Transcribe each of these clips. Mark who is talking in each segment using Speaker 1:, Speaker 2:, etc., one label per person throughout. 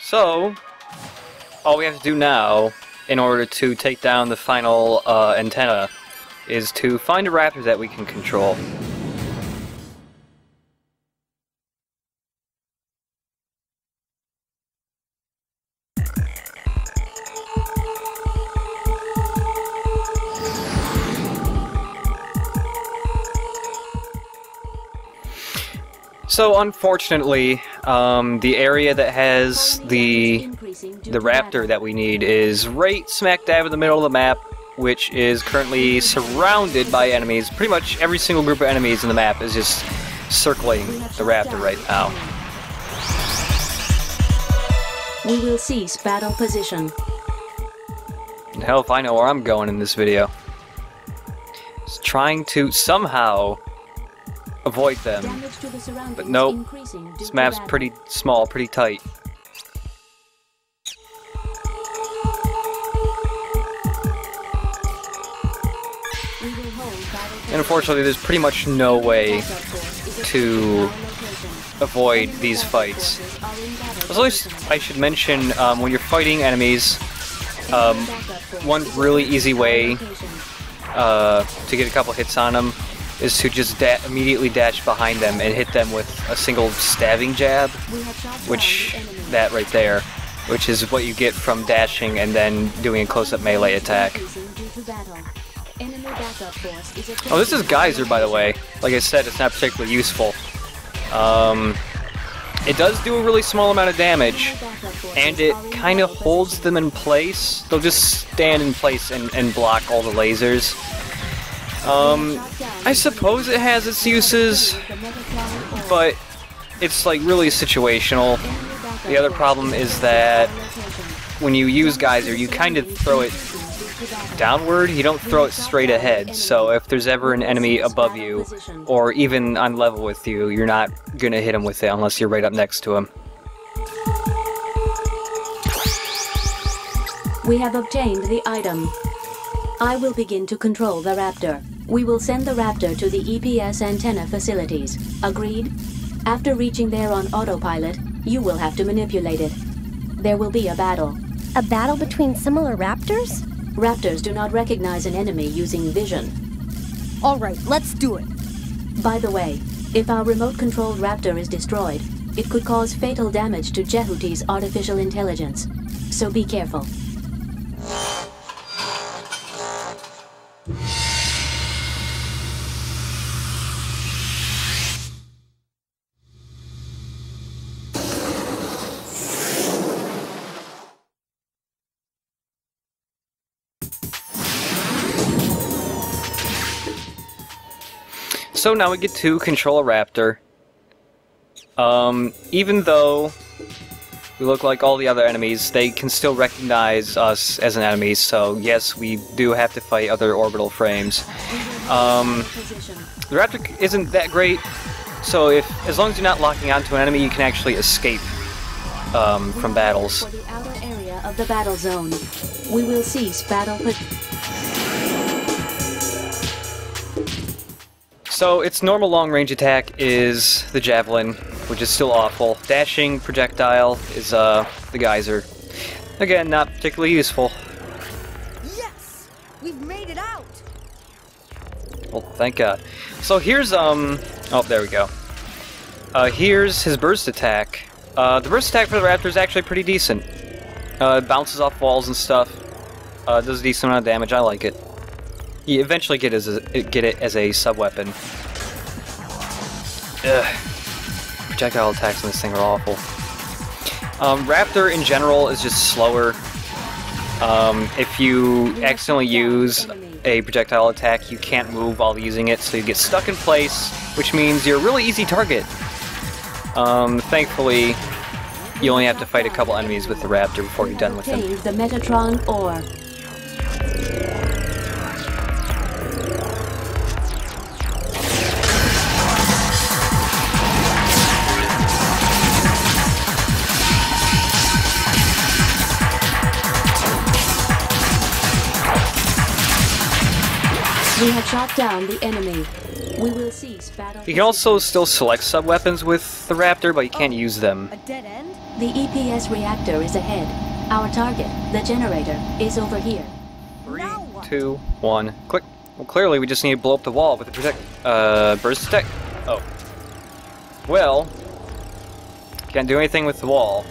Speaker 1: So, all we have to do now, in order to take down the final antenna, is to find a raptor that we can control. So unfortunately, the area that has the raptor that we need is right smack dab in the middle of the map, which is currently surrounded by enemies. Pretty much every single group of enemies in the map is just circling the raptor right now.
Speaker 2: We will cease battle position.
Speaker 1: And hell if I know where I'm going in this video. Just trying to somehow avoid them. But nope, this map's pretty small, pretty tight. And unfortunately, there's pretty much no way to avoid these fights. At least I should mention, when you're fighting enemies, one really easy way to get a couple hits on them is to just immediately dash behind them and hit them with a single stabbing jab, that right there, which is what you get from dashing and then doing a close-up melee attack. Oh, this is Geyser, by the way. Like I said, it's not particularly useful. It does do a really small amount of damage, and it kind of holds them in place. They'll just stand in place and block all the lasers. I suppose it has its uses, but it's like really situational. The other problem is that when you use Geyser, you kind of throw it downward, you don't throw it straight ahead, so if there's ever an enemy above you, or even on level with you, you're not gonna hit him with it unless you're right up next to him.
Speaker 2: We have obtained the item. I will begin to control the raptor. We will send the raptor to the EPS antenna facilities. Agreed? After reaching there on autopilot, you will have to manipulate it. There will be a battle.
Speaker 3: A battle between similar raptors?
Speaker 2: Raptors do not recognize an enemy using vision.
Speaker 3: Alright, let's do it.
Speaker 2: By the way, if our remote-controlled raptor is destroyed, it could cause fatal damage to Jehuti's artificial intelligence. So be careful.
Speaker 1: So now we get to control a raptor. Even though we look like all the other enemies, they can still recognize us as an enemy, so yes, we do have to fight other orbital frames. The raptor isn't that great, so as long as you're not locking onto an enemy, you can actually escape from battles.
Speaker 2: For the outer area of the battle zone, we will cease battle.
Speaker 1: So its normal long-range attack is the Javelin, which is still awful. Dashing projectile is the Geyser. Again, not particularly useful.
Speaker 3: Yes! We've made it out!
Speaker 1: Well, thank God. So here's oh, there we go. Here's his burst attack. The burst attack for the raptor is actually pretty decent. It bounces off walls and stuff. Does a decent amount of damage. I like it. You eventually get it as a sub-weapon. Projectile attacks on this thing are awful. Raptor in general is just slower. If you accidentally use a projectile attack, you can't move while using it, so you get stuck in place, which means you're a really easy target. Thankfully, you only have to fight a couple enemies with the raptor before you're done with them.
Speaker 2: The Metatron ore. We have shot down the enemy. We will cease battle.
Speaker 1: You can also still select sub-weapons with the raptor, but you can't use them.
Speaker 3: A dead end?
Speaker 2: The EPS reactor is ahead. Our target, the generator, is over here.
Speaker 1: 3,
Speaker 3: Now what?
Speaker 1: 2, 1, click. Well, clearly we just need to blow up the wall with the burst attack. Oh. Well, can't do anything with the wall.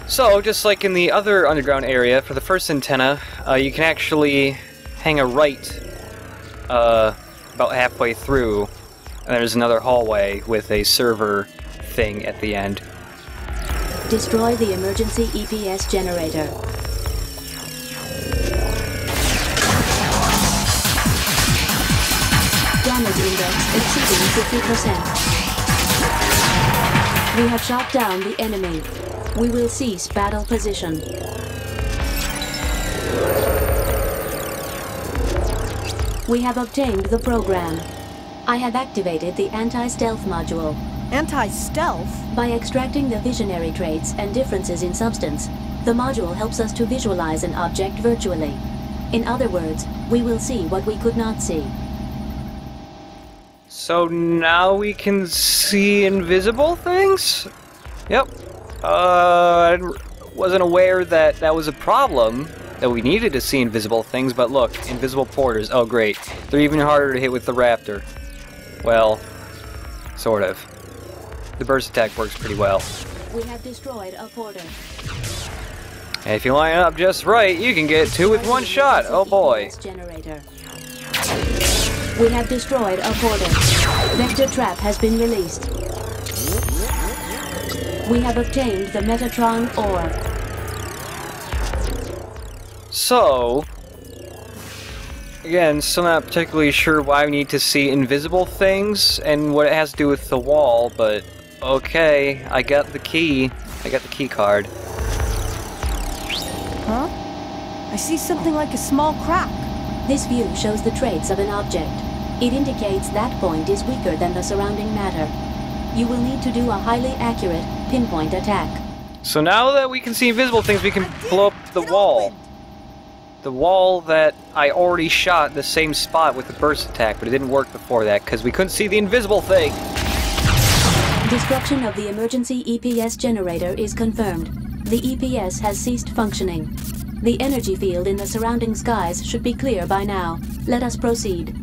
Speaker 1: So, just like in the other underground area, for the first antenna, you can actually hang a right about halfway through, and there's another hallway with a server thing at the end.
Speaker 2: Destroy the emergency EPS generator. Damage index exceeding 50%. We have shot down the enemy. We will cease battle position. We have obtained the program. I have activated the anti-stealth module.
Speaker 3: Anti-stealth?
Speaker 2: By extracting the visionary traits and differences in substance, the module helps us to visualize an object virtually. In other words, we will see what we could not see.
Speaker 1: So now we can see invisible things? Yep. I wasn't aware that that was a problem, that we needed to see invisible things, but look, invisible porters. Oh great, they're even harder to hit with the Raptor. Well, sort of. The burst attack works pretty well.
Speaker 2: We have destroyed a porter.
Speaker 1: And if you line it up just right, you can get 2 with 1 shot. Oh boy.
Speaker 2: Generator. We have destroyed a porter. Vector trap has been released. We have obtained the Metatron ore.
Speaker 1: So, again, still not particularly sure why we need to see invisible things and what it has to do with the wall, but okay, I got the key. I got the key card.
Speaker 3: Huh? I see something like a small crack.
Speaker 2: This view shows the traits of an object. It indicates that point is weaker than the surrounding matter. You will need to do a highly accurate pinpoint attack.
Speaker 1: So now that we can see invisible things, we can blow up the wall. The wall that I already shot the same spot with the burst attack, but it didn't work before that because we couldn't see the invisible thing.
Speaker 2: Destruction of the emergency EPS generator is confirmed. The EPS has ceased functioning. The energy field in the surrounding skies should be clear by now. Let us proceed.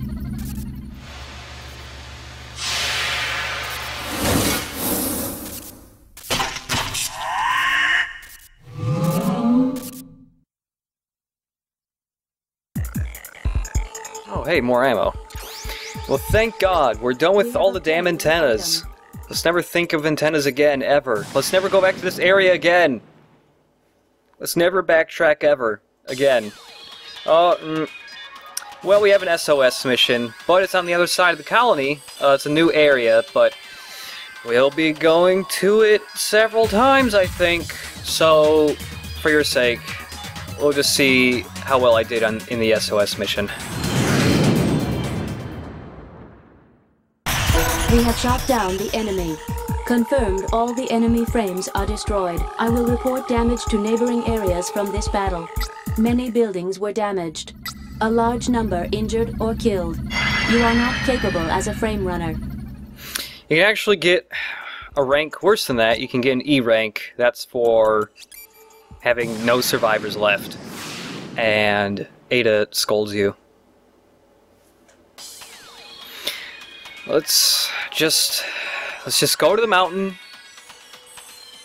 Speaker 1: Oh, hey, more ammo. Well, thank God, we're done with all the damn antennas. Let's never think of antennas again, ever. Let's never go back to this area again. Let's never backtrack ever. Again. Well, we have an SOS mission, but it's on the other side of the colony. It's a new area, but we'll be going to it several times, I think. So, for your sake, we'll just see how well I did in the SOS mission.
Speaker 2: We have shot down the enemy. Confirmed all the enemy frames are destroyed. I will report damage to neighboring areas from this battle. Many buildings were damaged. A large number injured or killed. You are not capable as a frame runner.
Speaker 1: You can actually get a rank worse than that. You can get an E rank. That's for having no survivors left. And Ada scolds you. Let's just go to the mountain.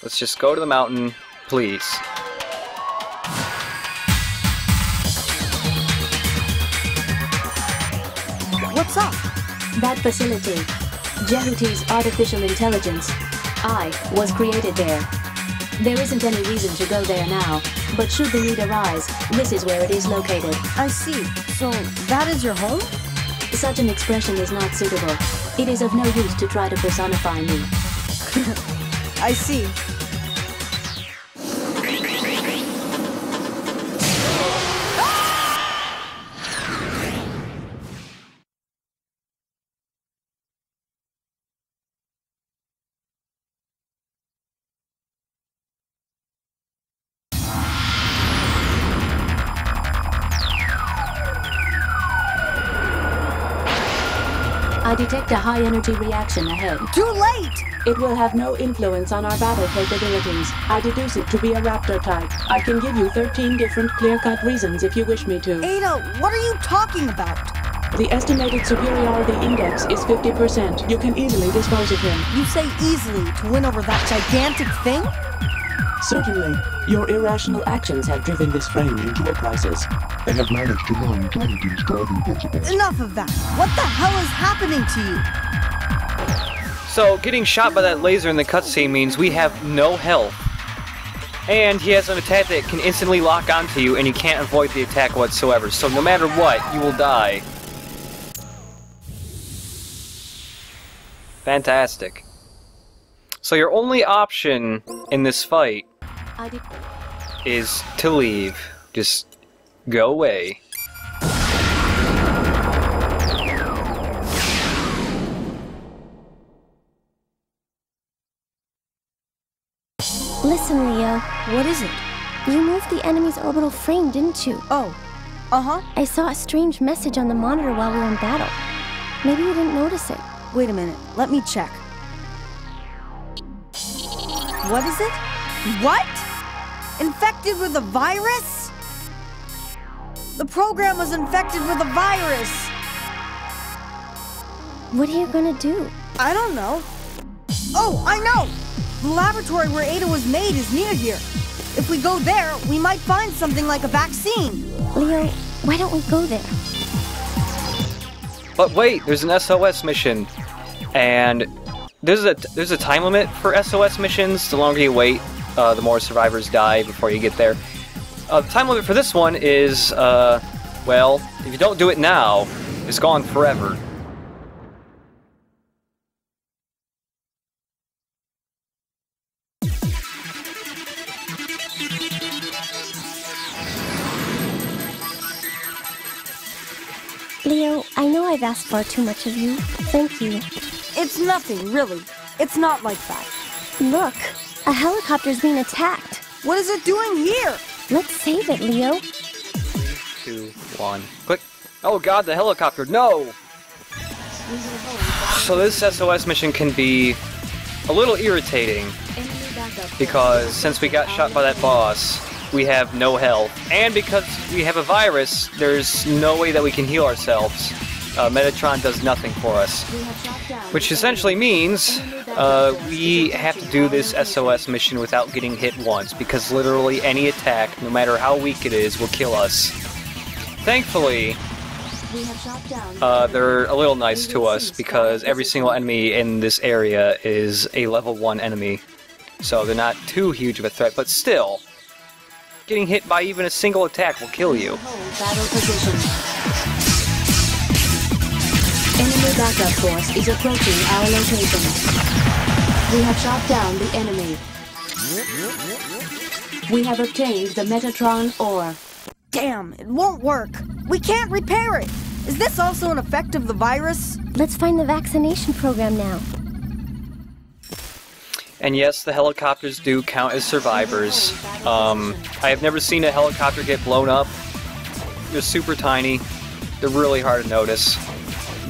Speaker 1: Let's just go to the mountain, please.
Speaker 3: What's up?
Speaker 2: That facility, Jehuti's artificial intelligence, I was created there. There isn't any reason to go there now, but should the need arise, this is where it is located.
Speaker 3: I see. So, that is your home?
Speaker 2: Such an expression is not suitable. It is of no use to try to personify me.
Speaker 3: I see.
Speaker 2: I detect a high-energy reaction ahead.
Speaker 3: Too late!
Speaker 2: It will have no influence on our battle capabilities. I deduce it to be a raptor type. I can give you 13 different clear-cut reasons if you wish me to.
Speaker 3: Ada, what are you talking about?
Speaker 2: The estimated superiority index is 50%. You can easily dispose of him.
Speaker 3: You say easily to win over that gigantic thing?
Speaker 2: Certainly. Your irrational actions have driven this frame into a crisis.
Speaker 4: I have managed to learn Trinity's driving principles.
Speaker 3: Enough of that. What the hell is happening to you?
Speaker 1: So, getting shot by that laser in the cutscene means we have no health. And he has an attack that can instantly lock onto you, and you can't avoid the attack whatsoever. So no matter what, you will die. Fantastic. So your only option in this fight is to leave. Just go away.
Speaker 5: Listen, Leo.
Speaker 3: What is it?
Speaker 5: You moved the enemy's orbital frame, didn't you?
Speaker 3: Oh, uh-huh.
Speaker 5: I saw a strange message on the monitor while we were in battle. Maybe you didn't notice it.
Speaker 3: Wait a minute. Let me check. What is it? What? Infected with a virus? The program was infected with a virus.
Speaker 5: What are you gonna do?
Speaker 3: I don't know. Oh, I know! The laboratory where Ada was made is near here. If we go there, we might find something like a vaccine.
Speaker 5: Leo, why don't we go there?
Speaker 1: But wait, there's an SOS mission. And there's a time limit for SOS missions. The longer you wait, the more survivors die before you get there. The time limit for this one is, well, if you don't do it now, it's gone forever.
Speaker 5: Leo, I know I've asked far too much of you. Thank you.
Speaker 3: It's nothing, really. It's not like that.
Speaker 5: Look, a helicopter's being attacked.
Speaker 3: What is it doing here?
Speaker 5: Let's save it, Leo.
Speaker 1: 3, 2, 1. Click. Oh god, the helicopter. No! So this SOS mission can be a little irritating. Because since we got shot by that boss, we have no health. And because we have a virus, there's no way that we can heal ourselves. Metatron does nothing for us. Which essentially means we have to do this SOS mission without getting hit once, because literally any attack, no matter how weak it is, will kill us. Thankfully, they're a little nice to us, because every single enemy in this area is a level 1 enemy. So they're not too huge of a threat, but still, getting hit by even a single attack will kill you.
Speaker 2: Battle position. Enemy backup force is approaching our location. We have shot down the enemy. We have obtained the Metatron ore.
Speaker 3: Damn, it won't work. We can't repair it. Is this also an effect of the virus?
Speaker 5: Let's find the vaccination program now.
Speaker 1: And yes, the helicopters do count as survivors. I have never seen a helicopter get blown up. They're super tiny. They're really hard to notice.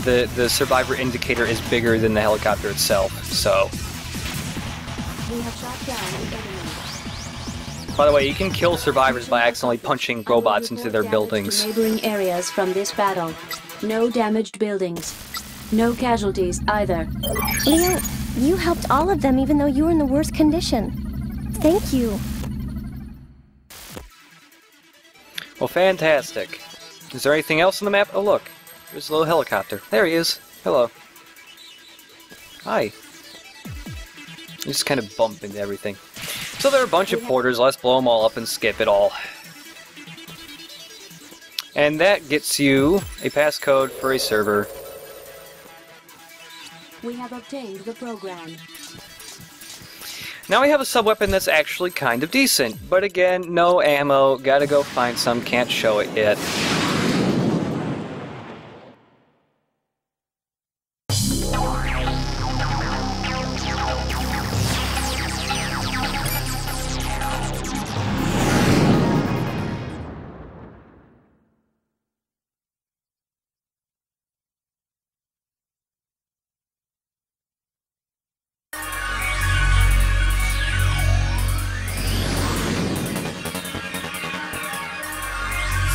Speaker 1: The survivor indicator is bigger than the helicopter itself, so...
Speaker 2: We have shot down the enemy.
Speaker 1: By the way, you can kill survivors by accidentally punching robots into their buildings.
Speaker 2: Neighboring areas from this battle. No damaged buildings. No casualties either.
Speaker 5: Leo, you helped all of them even though you were in the worst condition. Thank you.
Speaker 1: Well, fantastic. Is there anything else on the map? Oh, look. There's a little helicopter. There he is. Hello. Hi. You just kind of bump into everything. So there are a bunch of porters. Let's blow them all up and skip it all. And that gets you a passcode for a server.
Speaker 2: We have obtained the program.
Speaker 1: Now we have a sub-weapon that's actually kind of decent. But again, no ammo. Gotta go find some. Can't show it yet.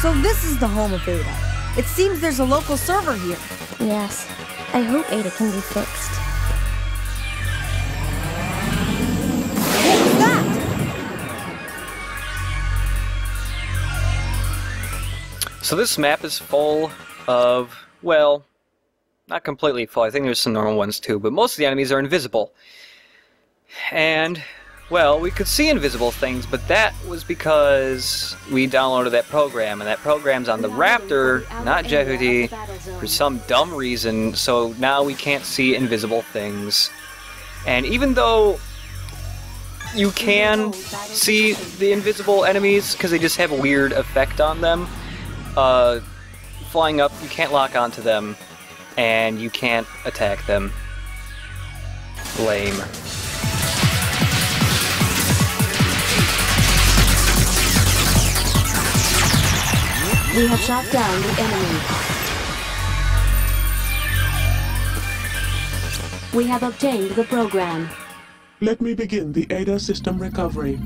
Speaker 3: So this is the home of Ada. It seems there's a local server here.
Speaker 5: Yes. I hope Ada can be fixed.
Speaker 3: What was that?
Speaker 1: So this map is full of, well, not completely full. I think there's some normal ones too, but most of the enemies are invisible. And, well, we could see invisible things, but that was because we downloaded that program, and that program's on the Raptor, not Jehuty, for some dumb reason, so now we can't see invisible things. And even though you can see the invisible enemies, because they just have a weird effect on them, flying up, you can't lock onto them, and you can't attack them. Lame.
Speaker 2: We have shot down the enemy. We have obtained the program.
Speaker 6: Let me begin the Ada system recovery.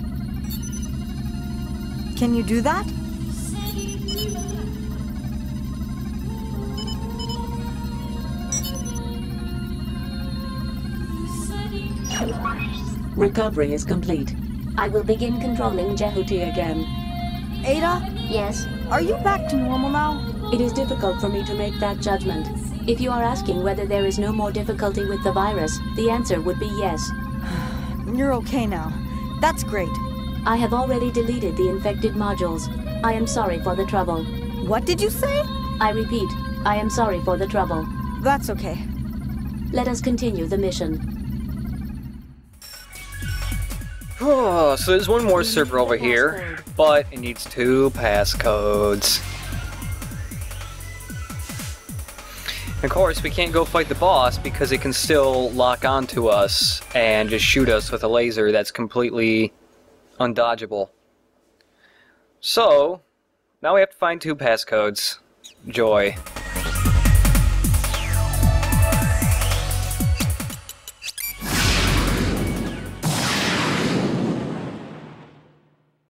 Speaker 3: Can you do that?
Speaker 2: Recovery is complete. I will begin controlling Jehuty again.
Speaker 3: Ada,
Speaker 2: Yes?
Speaker 3: are you back to normal now?
Speaker 2: It is difficult for me to make that judgment. If you are asking whether there is no more difficulty with the virus, the answer would be yes.
Speaker 3: You're okay now. That's great.
Speaker 2: I have already deleted the infected modules. I am sorry for the trouble.
Speaker 3: What did you say?
Speaker 2: I repeat, I am sorry for the trouble.
Speaker 3: That's okay.
Speaker 2: Let us continue the mission.
Speaker 1: Oh, so there's one more server over here, but it needs 2 passcodes. Of course, we can't go fight the boss because it can still lock onto us and just shoot us with a laser that's completely undodgeable. So, now we have to find 2 passcodes. Joy.